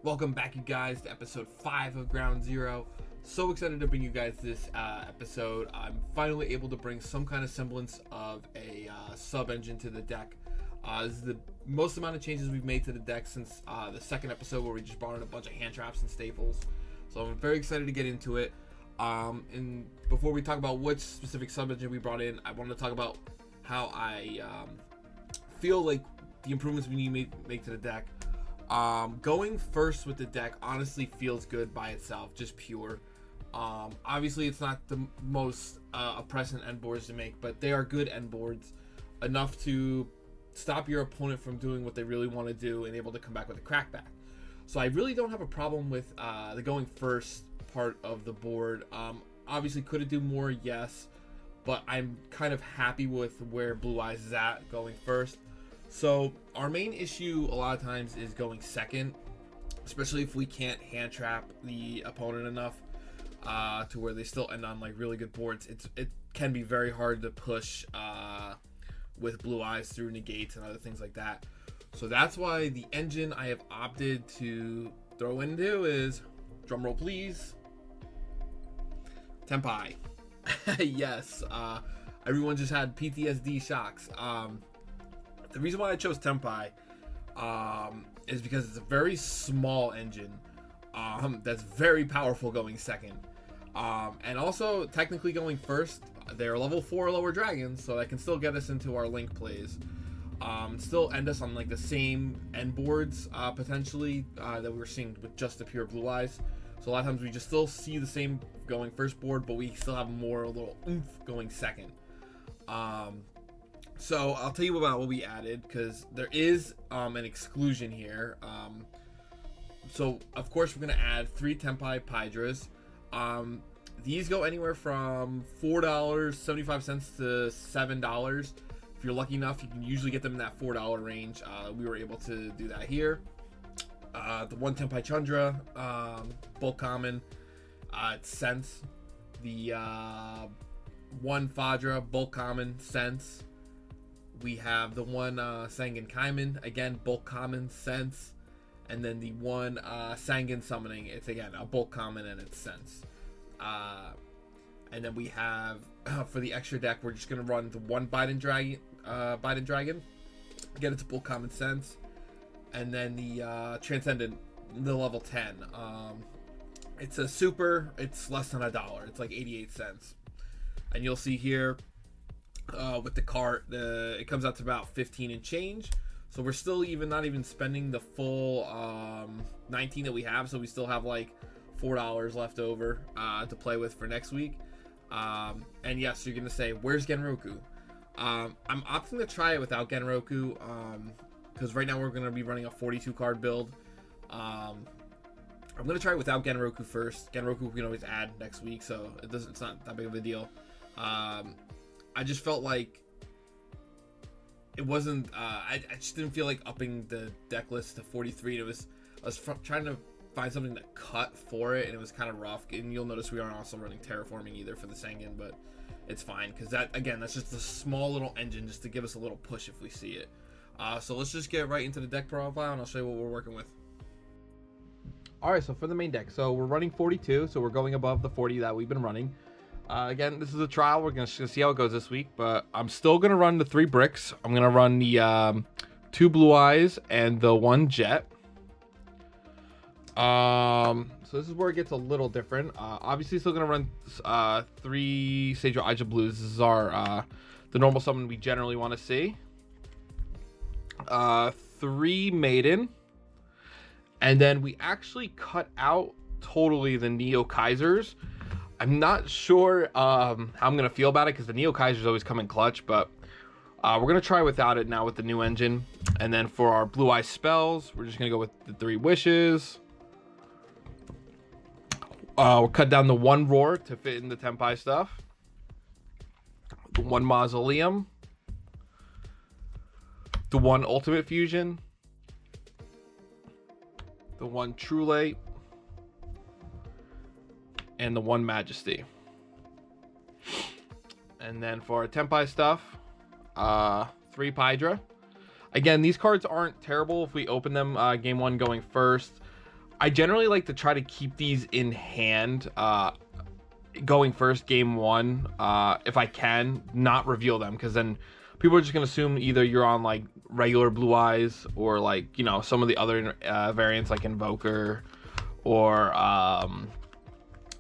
Welcome back, you guys, to episode 5 of Ground Zero. So excited to bring you guys this episode. I'm finally able to bring some kind of semblance of a sub-engine to the deck. This is the most amount of changes we've made to the deck since the second episode, where we just brought in a bunch of hand traps and staples. So I'm very excited to get into it. And before we talk about which specific sub-engine we brought in, I wanted to talk about how I feel like the improvements we need to make to the deck. Going first with the deck honestly feels good by itself, just pure. Obviously it's not the most oppressant end boards to make, but they are good end boards, enough to stop your opponent from doing what they really want to do and able to come back with a crackback. So I really don't have a problem with the going first part of the board. Obviously could it do more? Yes, but I'm kind of happy with where Blue Eyes is at going first. So our main issue a lot of times is going second, especially if we can't hand trap the opponent enough to where they still end on like really good boards. It can be very hard to push with Blue Eyes through negates and other things like that. So that's why the engine I have opted to throw into is, drumroll please, Tenpai. Yes, everyone just had PTSD shocks. The reason why I chose Tenpai is because it's a very small engine that's very powerful going second. And also, technically going first, they're level 4 lower dragons, so that can still get us into our link plays. Still end us on like the same end boards, potentially, that we were seeing with just the pure Blue Eyes. So a lot of times we just still see the same going first board, but we still have more a little oomph going second. So I'll tell you about what we added, because there is an exclusion here. So of course we're going to add 3 Tenpai Pydras. These go anywhere from $4.75 to $7. If you're lucky enough, you can usually get them in that $4 range. We were able to do that here. The 1 Tenpai Chandra, bulk common, it's Sense. The 1 Fadra, bulk common, Sense. We have the 1 Sangan Kaiman, again, bulk common, Sense. And then the 1 Sangan Summoning, it's again a bulk common and it's Sense. And then we have, for the extra deck, we're just going to run the 1 Biden Dragon, get it to bulk common, Sense. And then the Transcendent, the level 10. It's a super, it's less than $1. It's like 88 cents. And you'll see here, with the cart, it comes out to about 15 and change. So we're still not even spending the full 19 that we have. So we still have like $4 left over to play with for next week. And yes, you're gonna say, where's Genroku? I'm opting to try it without Genroku, because right now we're gonna be running a 42 card build. I'm gonna try it without Genroku first. Genroku we can always add next week, so it's not that big of a deal. I just felt like it wasn't. I just didn't feel like upping the deck list to 43. I was trying to find something to cut for it, and it was kind of rough. And you'll notice we aren't also running terraforming either for the Sangan, but it's fine, because that's just a small little engine just to give us a little push if we see it. So let's just get right into the deck profile, and I'll show you what we're working with. All right, so for the main deck, so we're running 42, so we're going above the 40 that we've been running. Again, this is a trial. We're going to see how it goes this week, but I'm still going to run the 3 bricks. I'm going to run the 2 Blue Eyes and the 1 Jet. So this is where it gets a little different. Obviously, still going to run 3 Sage Aja Blues. This is our the normal summon we generally want to see. 3 Maiden. And then we actually cut out totally the Neo Kaisers. I'm not sure how I'm going to feel about it, because the Neo Kaisers always come in clutch, but we're going to try without it now with the new engine. And then for our Blue Eye spells, we're just going to go with the 3 Wishes. We'll cut down the 1 Roar to fit in the Tenpai stuff. The 1 Mausoleum. The 1 Ultimate Fusion. The 1 True Light. And the 1 Majesty. And then for our Tenpai stuff, 3 Pydra. Again, these cards aren't terrible if we open them game 1 going first. I generally like to try to keep these in hand going first game one, if I can, not reveal them, because then people are just gonna assume either you're on like regular Blue Eyes or like, you know, some of the other variants like Invoker or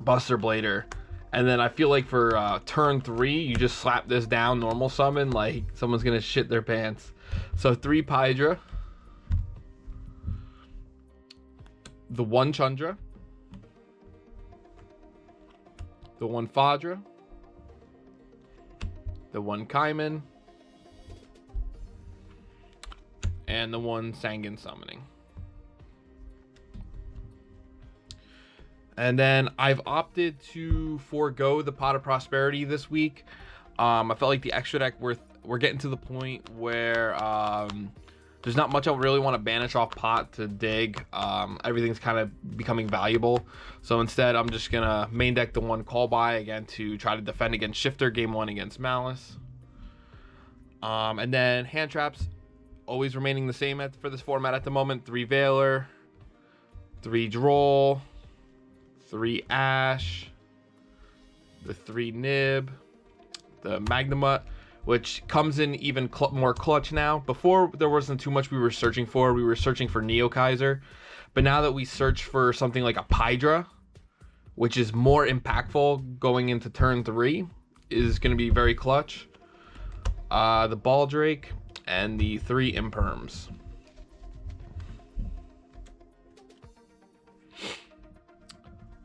Buster Blader. And then I feel like for turn 3, you just slap this down, normal summon, like someone's gonna shit their pants. So 3 Pydra, the 1 Chundra, the 1 Fadra, the 1 Kaiman, and the 1 Sangan Summoning. And then I've opted to forego the Pot of Prosperity this week. I felt like the extra deck we're getting to the point where there's not much I really want to banish off Pot to dig. Everything's kind of becoming valuable. So instead, I'm just going to main deck the 1 Call By again to try to defend against Shifter game 1 against Malice. And then hand traps, always remaining the same for this format at the moment. 3 Veiler, 3 Droll, 3 Ash, the 3 Nib, the Magnamut, which comes in even more clutch now. Before, there wasn't too much we were searching for. We were searching for Neo Kaiser. But now that we search for something like a Pydra, which is more impactful going into turn 3, is going to be very clutch. The Baldrake and the 3 Imperms.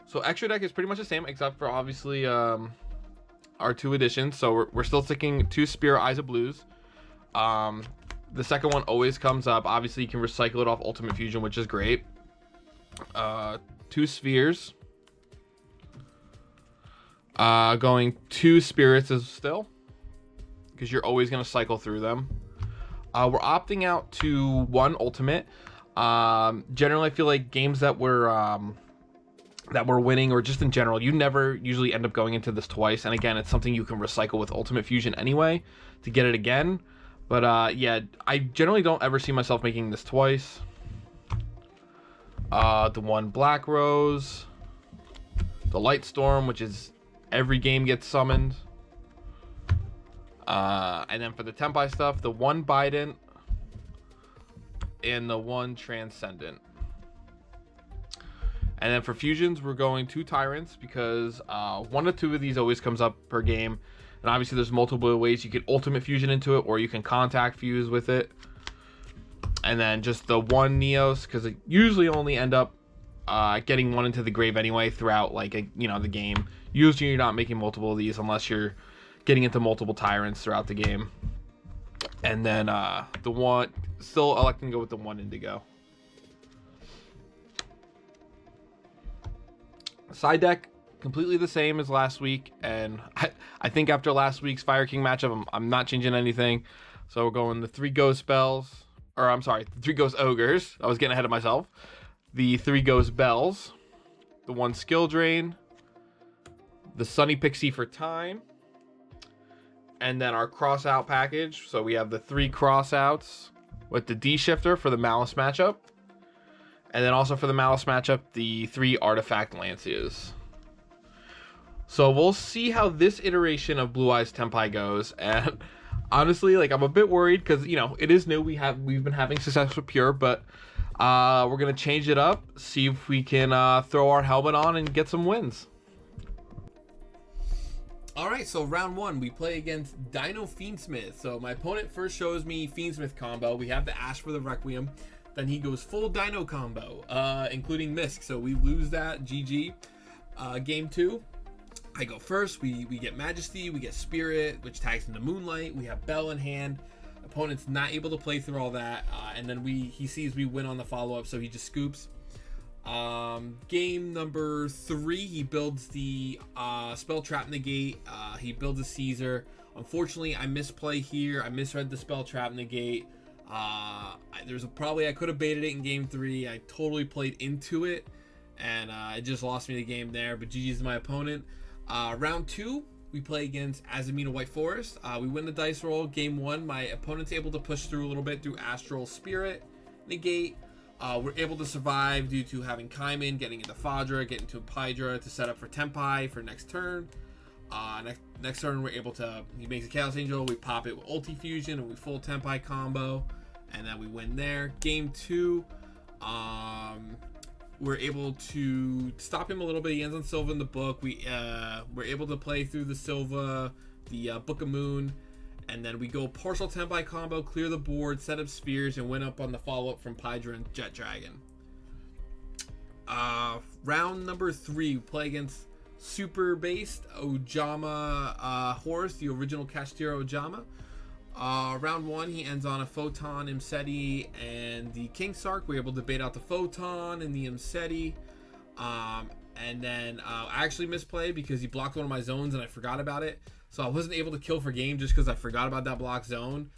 So extra deck is pretty much the same, except for obviously our 2 additions. So we're still sticking 2 Spirit Eyes of Blues. The second one always comes up. Obviously, you can recycle it off Ultimate Fusion, which is great. 2 Spheres. Going 2 Spirits is still, because you're always going to cycle through them. We're opting out to 1 Ultimate. Generally, I feel like games that we're winning, or just in general, you never usually end up going into this twice. And again, it's something you can recycle with Ultimate Fusion anyway to get it again. But yeah, I generally don't ever see myself making this twice. The 1 Black Rose, the Light Storm, which is every game gets summoned. And then for the Tempai stuff, the 1 Bident and the 1 Transcendent. And then for fusions, we're going 2 Tyrants, because 1 or 2 of these always comes up per game. And obviously there's multiple ways you can Ultimate Fusion into it, or you can Contact Fuse with it. And then just the 1 Neos, because it usually only end up getting 1 into the grave anyway throughout the game. Usually you're not making multiple of these unless you're getting into multiple Tyrants throughout the game. And then the 1, still electing to go with the 1 Indigo. Side deck, completely the same as last week, and I think after last week's Fire King matchup, I'm not changing anything. So we're going the 3 Ghost Spells, or I'm sorry, the 3 Ghost Ogres. I was getting ahead of myself. The 3 Ghost Bells, the 1 Skill Drain, the Sunny Pixie for Time, and then our Cross Out package. So we have the 3 Cross Outs with the D-Shifter for the Malice matchup. And then also for the Malice matchup, the 3 Artifact Lancias. So we'll see how this iteration of Blue Eyes Tempai goes. And honestly, I'm a bit worried because, it is new. We've been having success with Pure, but we're going to change it up, see if we can throw our helmet on and get some wins. Alright, so round 1, we play against Dino Fiendsmith. So my opponent first shows me Fiendsmith combo. We have the Ash for the Requiem. Then he goes full Dino combo, including Misk. So we lose that. GG. Game 2, I go first. We get Majesty. We get Spirit, which tags into Moonlight. We have Bell in hand. Opponent's not able to play through all that. And then he sees we win on the follow-up, so he just scoops. Game number 3, he builds the Spell Trap Negate. He builds a Caesar. Unfortunately, I misplay here. I misread the Spell Trap Negate. I could have baited it in game 3. I totally played into it, and it just lost me the game there. But GG's to my opponent. Round 2, we play against Azamina White Forest. We win the dice roll. Game 1, my opponent's able to push through a little bit through Astral Spirit, Negate. We're able to survive due to having Kaiman, getting into Fadra, getting to Pydra to set up for Tempai for next turn. Next turn, we're able to, he makes a Chaos Angel, we pop it with Ulti Fusion, and we full Tempai combo, and then we win there. Game 2, we're able to stop him a little bit. He ends on Silva in the book. We're able to play through the Silva, the Book of Moon, and then we go partial Tempai combo, clear the board, set up spheres, and win up on the follow-up from Pydra and Jet Dragon. Round number 3, we play against super-based Ojama Horse, the original Kashtira Ojama. Round 1, he ends on a Photon, Imseti, and the King Sark. We're able to bait out the Photon and the Imseti. And then I actually misplayed because he blocked one of my zones and I forgot about it. So I wasn't able to kill for game just because I forgot about that block zone.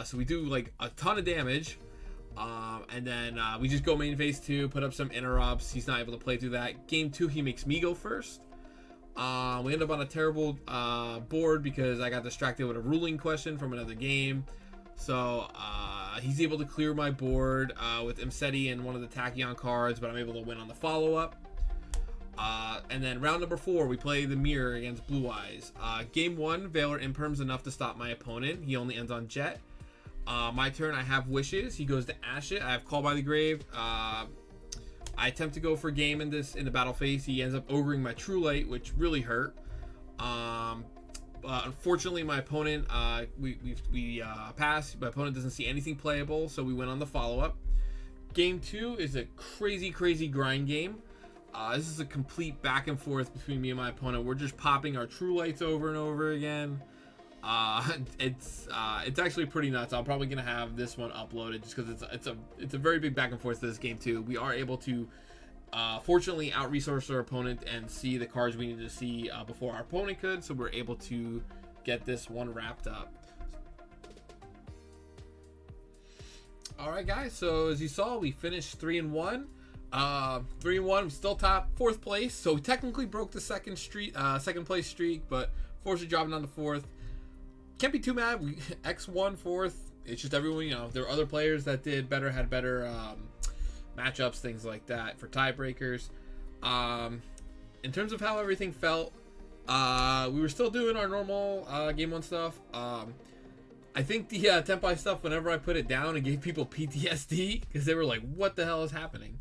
So we do like a ton of damage. And then we just go main phase 2, put up some interrupts. He's not able to play through that. Game 2, he makes me go first. We end up on a terrible board because I got distracted with a ruling question from another game. So he's able to clear my board with Imseti and one of the Tachyon cards, but I'm able to win on the follow-up. And then round number 4, we play the Mirror against Blue Eyes. Game 1, Valor Imperm's enough to stop my opponent. He only ends on Jet. My turn, I have Wishes. He goes to Ash it. I have Call by the Grave. I attempt to go for game in the battle phase. He ends up ogreing my True Light, which really hurt. Unfortunately, my opponent, we pass. My opponent doesn't see anything playable, so we win on the follow-up. Game 2 is a crazy grind game. This is a complete back and forth between me and my opponent. We're just popping our True Lights over and over again. It's actually pretty nuts. I'm probably gonna have this one uploaded just because it's a very big back and forth to this game too. We are able to fortunately out resource our opponent and see the cards we needed to see before our opponent could, so we're able to get this one wrapped up. All right, guys. So as you saw, we finished 3-1. 3-1. We still top 4th place, so we technically broke the second place streak, but fortunately dropping down to 4th. Can't be too mad. We X1 4th. It's just everyone, there were other players that did better, had better matchups, things like that for tiebreakers. In terms of how everything felt, we were still doing our normal game 1 stuff. I think the Tempai stuff, whenever I put it down, it gave people PTSD because they were like, "What the hell is happening?"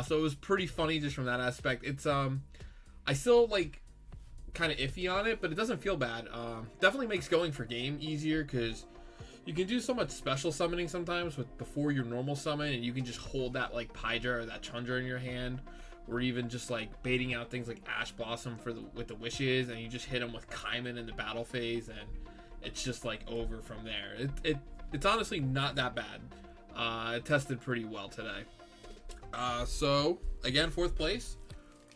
So it was pretty funny just from that aspect. It's I still like kind of iffy on it, but it doesn't feel bad. Definitely makes going for game easier because you can do so much special summoning sometimes before your normal summon, and you can just hold that like Pydra or that Chandra in your hand, or even just like baiting out things like Ash Blossom with the Wishes, and you just hit them with Kaiman in the battle phase, and it's just like over from there. It's honestly not that bad. It tested pretty well today. So again, 4th place.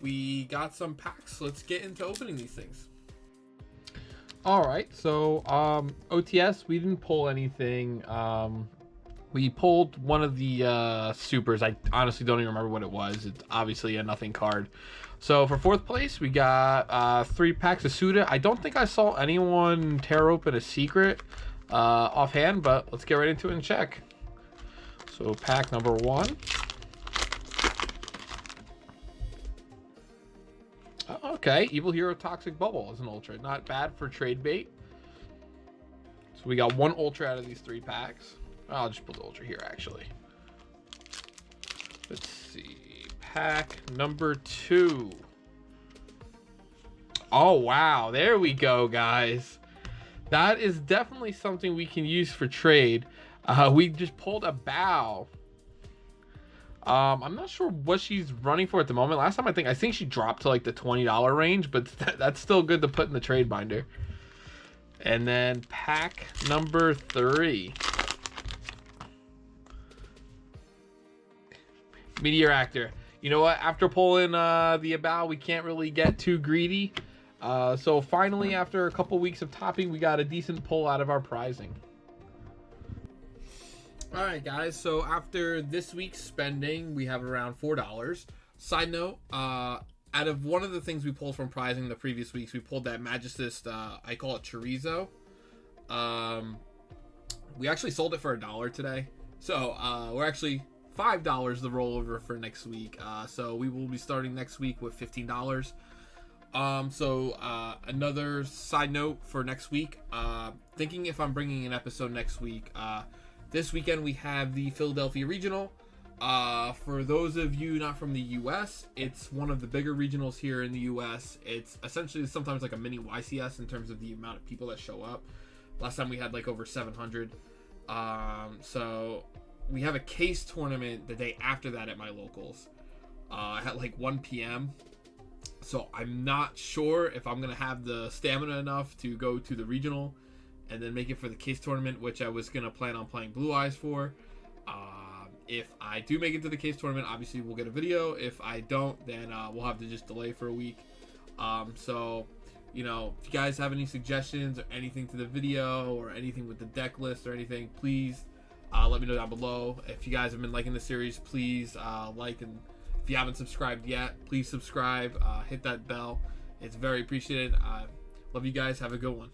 We got some packs. Let's get into opening these things. All right, so OTS, we didn't pull anything. We pulled one of the supers. I honestly don't even remember what it was. It's obviously a nothing card. So for 4th place, we got 3 packs of Suda. I don't think I saw anyone tear open a secret offhand, but let's get right into it and check. So pack number 1. Okay, Evil Hero Toxic Bubble is an ultra. Not bad for trade bait. So we got 1 ultra out of these 3 packs. I'll just put the ultra here, actually. Let's see. Pack number 2. Oh, wow. There we go, guys. That is definitely something we can use for trade. We just pulled a Bow. I'm not sure what she's running for at the moment. Last time I think she dropped to like the $20 range, but that's still good to put in the trade binder. And then pack number 3. Meteor Actor. You know what? After pulling the About, we can't really get too greedy. So finally, after a couple weeks of topping, we got a decent pull out of our prizing. All right, guys. So after this week's spending, we have around $4. Side note, out of one of the things we pulled from prizing the previous weeks, we pulled that Magicist, I call it Chorizo. We actually sold it for $1 today. So we're actually $5 the rollover for next week. So we will be starting next week with $15. Another side note for next week, thinking if I'm bringing an episode next week. This weekend we have the Philadelphia Regional. For those of you not from the US, it's one of the bigger regionals here in the US. It's essentially sometimes like a mini YCS in terms of the amount of people that show up. Last time we had like over 700. So we have a case tournament the day after that at my locals, at like 1 p.m. So I'm not sure if I'm going to have the stamina enough to go to the regional and then make it for the case tournament, which I was going to plan on playing Blue Eyes for. If I do make it to the case tournament, obviously we'll get a video. If I don't, then we'll have to just delay for a week. You know, if you guys have any suggestions or anything to the video or anything with the deck list or anything, please let me know down below. If you guys have been liking the series, please like, and if you haven't subscribed yet, please subscribe. Hit that bell. It's very appreciated. Love you guys. Have a good one.